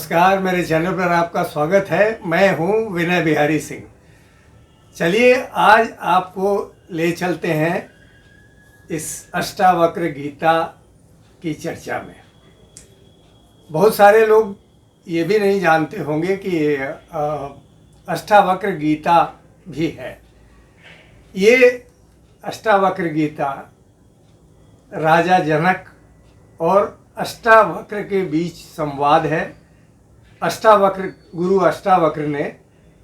नमस्कार, मेरे चैनल पर आपका स्वागत है। मैं हूं विनय बिहारी सिंह। चलिए आज आपको ले चलते हैं इस अष्टावक्र गीता की चर्चा में। बहुत सारे लोग ये भी नहीं जानते होंगे कि अष्टावक्र गीता भी है। ये अष्टावक्र गीता राजा जनक और अष्टावक्र के बीच संवाद है। गुरु अष्टावक्र ने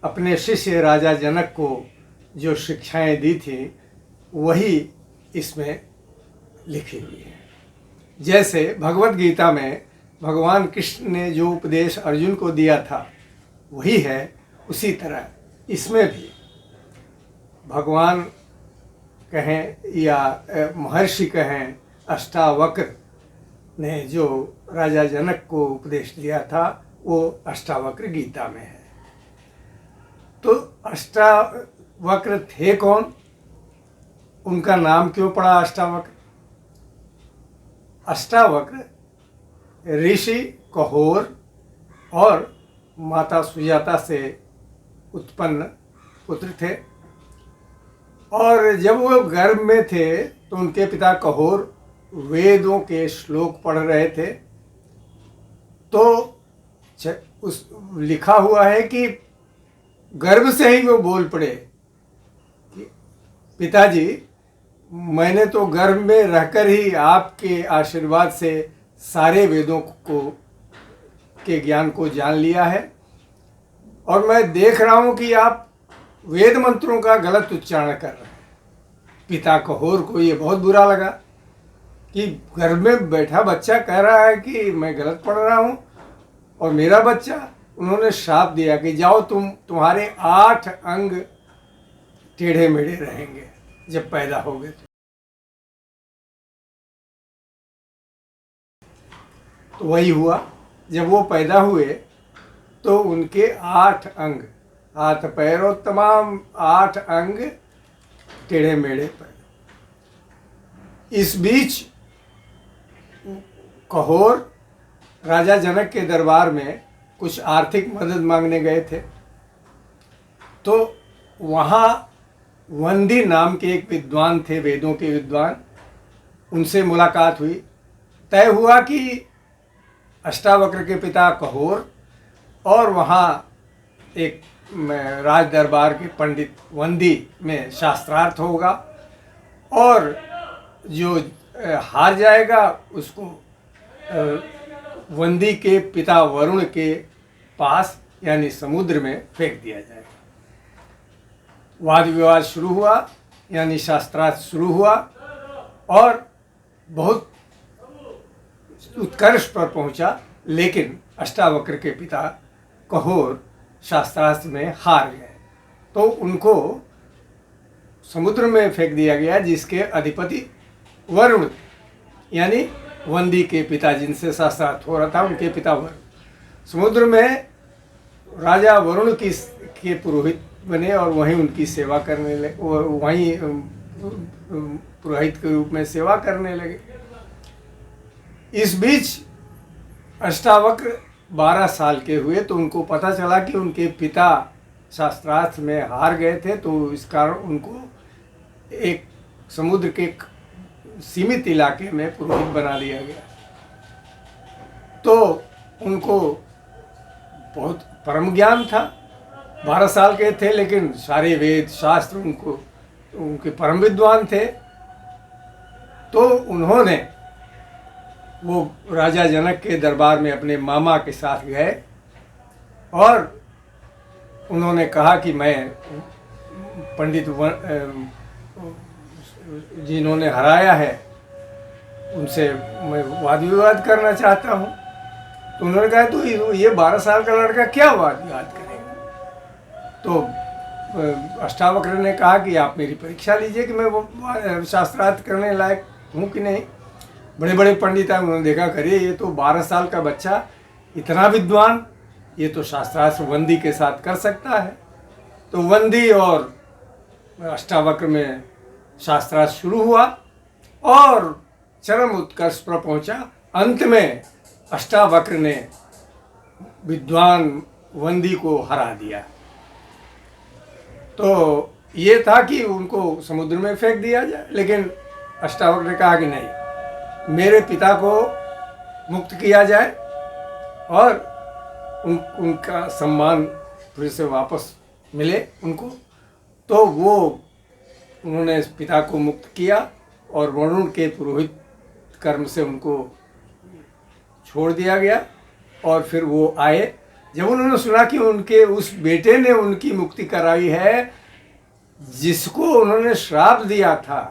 अपने शिष्य राजा जनक को जो शिक्षाएं दी थी वही इसमें लिखी हुई है। जैसे भगवत गीता में भगवान कृष्ण ने जो उपदेश अर्जुन को दिया था वही है, उसी तरह इसमें भी भगवान कहें या महर्षि कहें, अष्टावक्र ने जो राजा जनक को उपदेश दिया था वो अष्टावक्र गीता में है। तो अष्टावक्र थे कौन, उनका नाम क्यों पड़ा अष्टावक्र? अष्टावक्र ऋषि कहोर और माता सुजाता से उत्पन्न पुत्र थे। और जब वो गर्भ में थे तो उनके पिता कहोर वेदों के श्लोक पढ़ रहे थे। तो उस लिखा हुआ है कि गर्भ से ही वो बोल पड़े कि पिताजी, मैंने तो गर्भ में रहकर ही आपके आशीर्वाद से सारे वेदों के ज्ञान को जान लिया है, और मैं देख रहा हूँ कि आप वेद मंत्रों का गलत उच्चारण कर रहे हैं। पिता कहोर को ये बहुत बुरा लगा कि घर में बैठा बच्चा कह रहा है कि मैं गलत पढ़ रहा हूँ, और मेरा बच्चा। उन्होंने श्राप दिया कि जाओ, तुम्हारे 8 अंग टेढ़े मेढ़े रहेंगे जब पैदा होगे। तो वही हुआ। जब वो पैदा हुए तो उनके 8 अंग, हाथ पैर और तमाम 8 अंग टेढ़े मेढ़े पैदा। इस बीच कहोर राजा जनक के दरबार में कुछ आर्थिक मदद मांगने गए थे। तो वहाँ वंदी नाम के एक विद्वान थे, वेदों के विद्वान, उनसे मुलाकात हुई। तय हुआ कि अष्टावक्र के पिता कहोर और वहाँ एक राज दरबार के पंडित वंदी में शास्त्रार्थ होगा, और जो हार जाएगा उसको वंदी के पिता वरुण के पास यानी समुद्र में फेंक दिया जाएगा। वाद विवाद शुरू हुआ, यानी शास्त्रार्थ शुरू हुआ और बहुत उत्कर्ष पर पहुंचा। लेकिन अष्टावक्र के पिता कहोर शास्त्रार्थ में हार गए, तो उनको समुद्र में फेंक दिया गया, जिसके अधिपति वरुण यानी वंदी के पिता, जिनसे शास्त्रार्थ हो रहा था, उनके पिता वरुण समुद्र में राजा वरुण के पुरोहित बने और वहीं उनकी सेवा करने लगे, वहीं पुरोहित के रूप में सेवा करने लगे। इस बीच अष्टावक्र 12 साल के हुए तो उनको पता चला कि उनके पिता शास्त्रार्थ में हार गए थे, तो इस कारण उनको एक समुद्र के सीमित इलाके में पुरोहित बना दिया गया। तो उनको बहुत परम ज्ञान था। 12 साल के थे लेकिन सारे वेद शास्त्र उनके परम विद्वान थे। तो उन्होंने वो राजा जनक के दरबार में अपने मामा के साथ गए और उन्होंने कहा कि मैं पंडित जिन्होंने हराया है उनसे मैं वाद विवाद करना चाहता हूँ। तो उन्होंने कहा तो ये 12 साल का लड़का क्या वाद विवाद करेगा? तो अष्टावक्र ने कहा कि आप मेरी परीक्षा लीजिए कि मैं वो शास्त्रार्थ करने लायक हूँ कि नहीं। बड़े बड़े पंडित हैं, उन्होंने देखा, करिए ये तो 12 साल का बच्चा इतना विद्वान, ये तो शास्त्रार्थ वंदी के साथ कर सकता है। तो वंदी और अष्टावक्र में शास्त्रार्थ शुरू हुआ और चरम उत्कर्ष पर पहुंचा। अंत में अष्टावक्र ने विद्वान वंदी को हरा दिया। तो ये था कि उनको समुद्र में फेंक दिया जाए, लेकिन अष्टावक्र ने कहा कि नहीं, मेरे पिता को मुक्त किया जाए और उनका सम्मान फिर से वापस मिले उनको। तो वो उन्होंने पिता को मुक्त किया और वरुण के पुरोहित कर्म से उनको छोड़ दिया गया। और फिर वो आए, जब उन्होंने सुना कि उनके उस बेटे ने उनकी मुक्ति कराई है जिसको उन्होंने श्राप दिया था,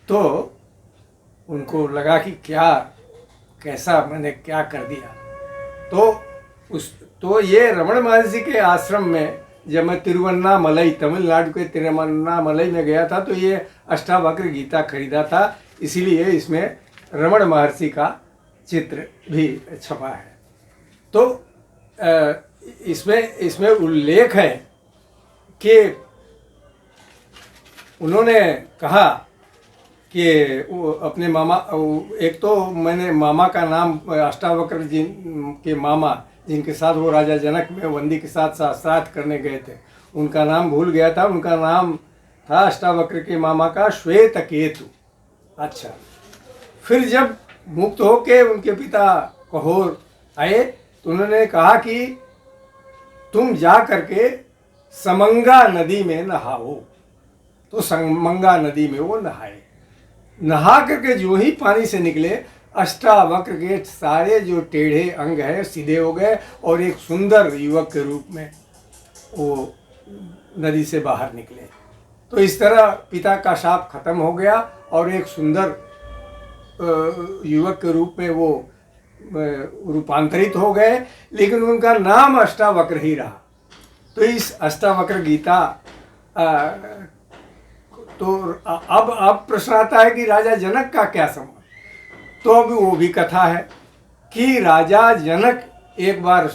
तो उनको लगा कि कैसा मैंने क्या कर दिया। तो ये रमण महर्षि के आश्रम में जब मैं तिरुवन्नामलई, तमिलनाडु के तिरुवन्नामलई में गया था, तो ये अष्टावक्र गीता खरीदा था, इसीलिए इसमें रमण महर्षि का चित्र भी छपा है। तो इसमें उल्लेख है कि उन्होंने कहा कि अपने मामा, एक तो मैंने मामा का नाम अष्टावक्र जी के मामा जिनके साथ वो राजा जनक में वंदी के साथ शास्त्रार्थ करने गए थे, उनका नाम भूल गया था। उनका नाम था अष्टावक्र के मामा का श्वेतकेतु। अच्छा, फिर जब मुक्त होके उनके पिता कहोर आए तो उन्होंने कहा कि तुम जा करके समंगा नदी में नहाओ। तो समंगा नदी में वो नहाए। नहा करके जो ही पानी से निकले, अष्टावक्र के सारे जो टेढ़े अंग है सीधे हो गए और एक सुंदर युवक के रूप में वो नदी से बाहर निकले। तो इस तरह पिता का शाप खत्म हो गया और एक सुंदर युवक के रूप में वो रूपांतरित हो गए, लेकिन उनका नाम अष्टावक्र ही रहा। तो इस अष्टावक्र गीता तो अब प्रश्न आता है कि राजा जनक का क्या संबंध। तो अब वो भी कथा है कि राजा जनक एक बार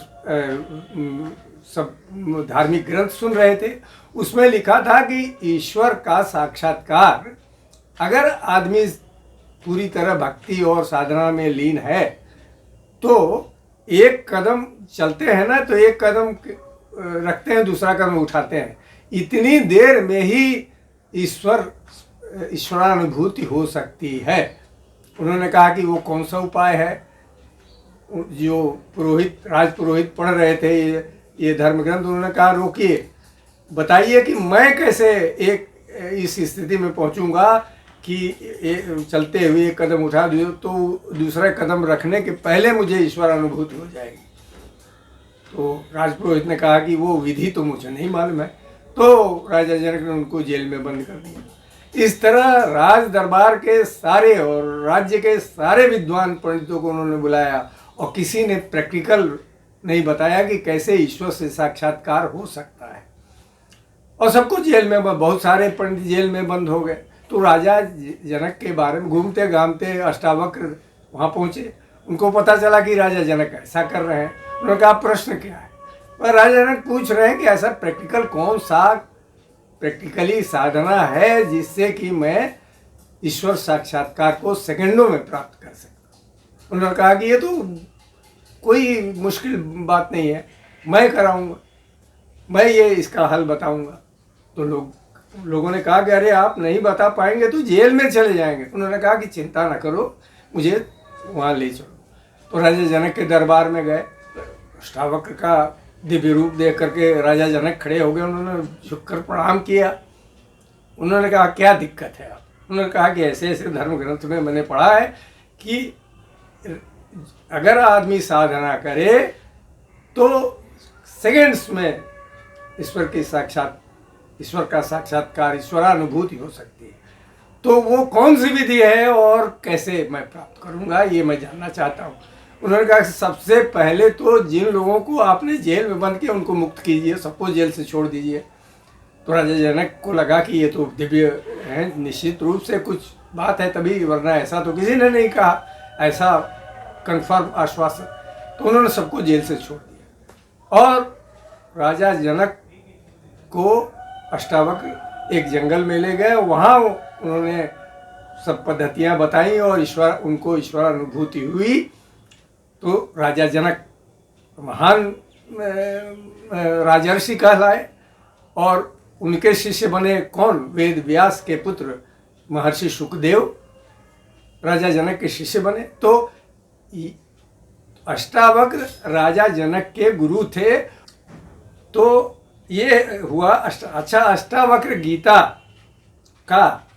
सब धार्मिक ग्रंथ सुन रहे थे, उसमें लिखा था कि ईश्वर का साक्षात्कार अगर आदमी पूरी तरह भक्ति और साधना में लीन है तो एक कदम चलते हैं ना, तो एक कदम रखते हैं, दूसरा कदम उठाते हैं, इतनी देर में ही ईश्वरानुभूति हो सकती है। उन्होंने कहा कि वो कौन सा उपाय है। जो राजपुरोहित पढ़ रहे थे ये धर्म ग्रंथ, उन्होंने कहा रोकिए, बताइए कि मैं कैसे इस स्थिति में पहुंचूंगा कि चलते हुए एक कदम उठा दो तो दूसरा कदम रखने के पहले मुझे ईश्वर अनुभूति हो जाएगी। तो राजपुरोहित ने कहा कि वो विधि तो मुझे नहीं मालूम है। तो राजा जनक ने उनको जेल में बंद कर दिया। इस तरह राज दरबार के सारे और राज्य के सारे विद्वान पंडितों को उन्होंने बुलाया और किसी ने प्रैक्टिकल नहीं बताया कि कैसे ईश्वर से साक्षात्कार हो सकता है। और सबको जेल में, बहुत सारे पंडित जेल में बंद हो गए। तो राजा जनक के बारे में घूमते घामते अष्टावक्र वहाँ पहुँचे। उनको पता चला कि राजा जनक ऐसा कर रहे हैं। उन्होंने कहा प्रश्न क्या है। और राजा जनक पूछ रहे हैं कि ऐसा प्रैक्टिकली साधना है जिससे कि मैं ईश्वर साक्षात्कार को सेकंडों में प्राप्त कर सकता। उन्होंने कहा कि ये तो कोई मुश्किल बात नहीं है, मैं कराऊंगा, मैं ये इसका हल बताऊंगा। तो लोगों ने कहा कि अरे आप नहीं बता पाएंगे तो जेल में चले जाएंगे। उन्होंने कहा कि चिंता ना करो, मुझे वहाँ ले चलो। तो राजा जनक के दरबार में गए। अष्टावक्र का दिव्य रूप देख करके राजा जनक खड़े हो गए। उन्होंने झुककर प्रणाम किया। उन्होंने कहा क्या दिक्कत है आप। उन्होंने कहा कि ऐसे ऐसे धर्म ग्रंथ में मैंने पढ़ा है कि अगर आदमी साधना करे तो सेकंड्स में ईश्वर का साक्षात्कार, ईश्वरानुभूति हो सकती है। तो वो कौन सी विधि है और कैसे मैं प्राप्त करूंगा, ये मैं जानना चाहता हूँ। उन्होंने कहा कि सबसे पहले तो जिन लोगों को आपने जेल में बंद किया उनको मुक्त कीजिए, सबको जेल से छोड़ दीजिए। तो राजा जनक को लगा कि ये तो दिव्य है, निश्चित रूप से कुछ बात है तभी, वरना ऐसा तो किसी ने नहीं कहा, ऐसा कंफर्म आश्वासन। तो उन्होंने सबको जेल से छोड़ दिया और राजा जनक को अष्टावक्र एक जंगल में ले गए। वहाँ उन्होंने सब पद्धतियाँ बताई और उनको ईश्वर अनुभूति हुई। तो राजा जनक महान राजर्षि कहलाए, और उनके शिष्य बने कौन? वेद व्यास के पुत्र महर्षि सुखदेव राजा जनक के शिष्य बने। तो अष्टावक्र राजा जनक के गुरु थे। तो ये हुआ अच्छा, अष्टावक्र गीता का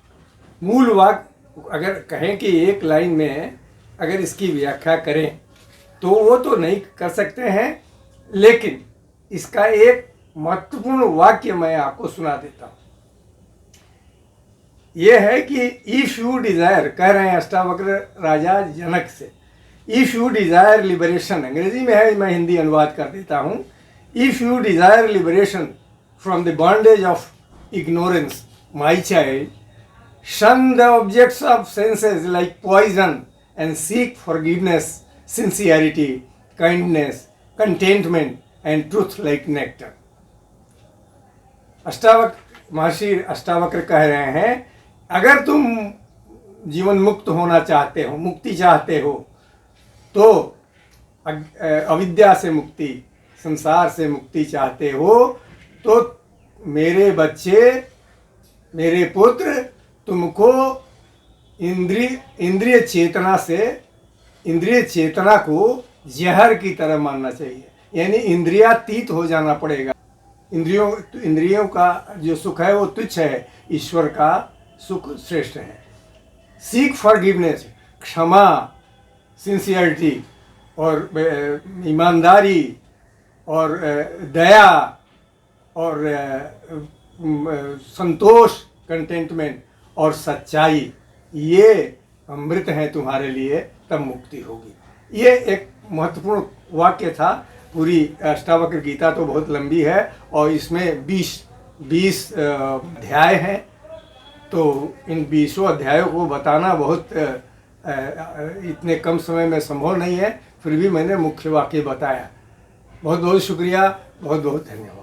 मूल वाक्य अगर कहें कि एक लाइन में अगर इसकी व्याख्या करें तो वो तो नहीं कर सकते हैं, लेकिन इसका एक महत्वपूर्ण वाक्य मैं आपको सुना देता हूँ। ये है कि इफ यू डिजायर, कह रहे हैं अष्टावक्र राजा जनक से, इफ यू डिजायर लिबरेशन, अंग्रेजी में है, मैं हिंदी अनुवाद कर देता हूँ। If you desire liberation from the bondage of ignorance my child, shun the objects of senses like poison and seek forgiveness, sincerity, kindness, contentment and truth like nectar. महर्षि अष्टावक्र कह रहे हैं, अगर तुम जीवन मुक्त होना चाहते हो, मुक्ति चाहते हो, तो अविद्या से मुक्ति, संसार से मुक्ति चाहते हो, तो मेरे बच्चे, मेरे पुत्र, तुमको इंद्रिय चेतना को जहर की तरह मानना चाहिए, यानी इंद्रियातीत हो जाना पड़ेगा। इंद्रियों का जो सुख है वो तुच्छ है, ईश्वर का सुख श्रेष्ठ है। सीक फॉरगिवनेस, क्षमा, सिंसियरिटी और ईमानदारी और दया और संतोष, कंटेंटमेंट और सच्चाई, ये अमृत है तुम्हारे लिए, तब मुक्ति होगी। ये एक महत्वपूर्ण वाक्य था। पूरी अष्टावक्र गीता तो बहुत लंबी है और इसमें 20 अध्याय हैं, तो इन 20 अध्यायों को बताना बहुत इतने कम समय में संभव नहीं है, फिर भी मैंने मुख्य वाक्य बताया। बहुत बहुत शुक्रिया, बहुत बहुत धन्यवाद।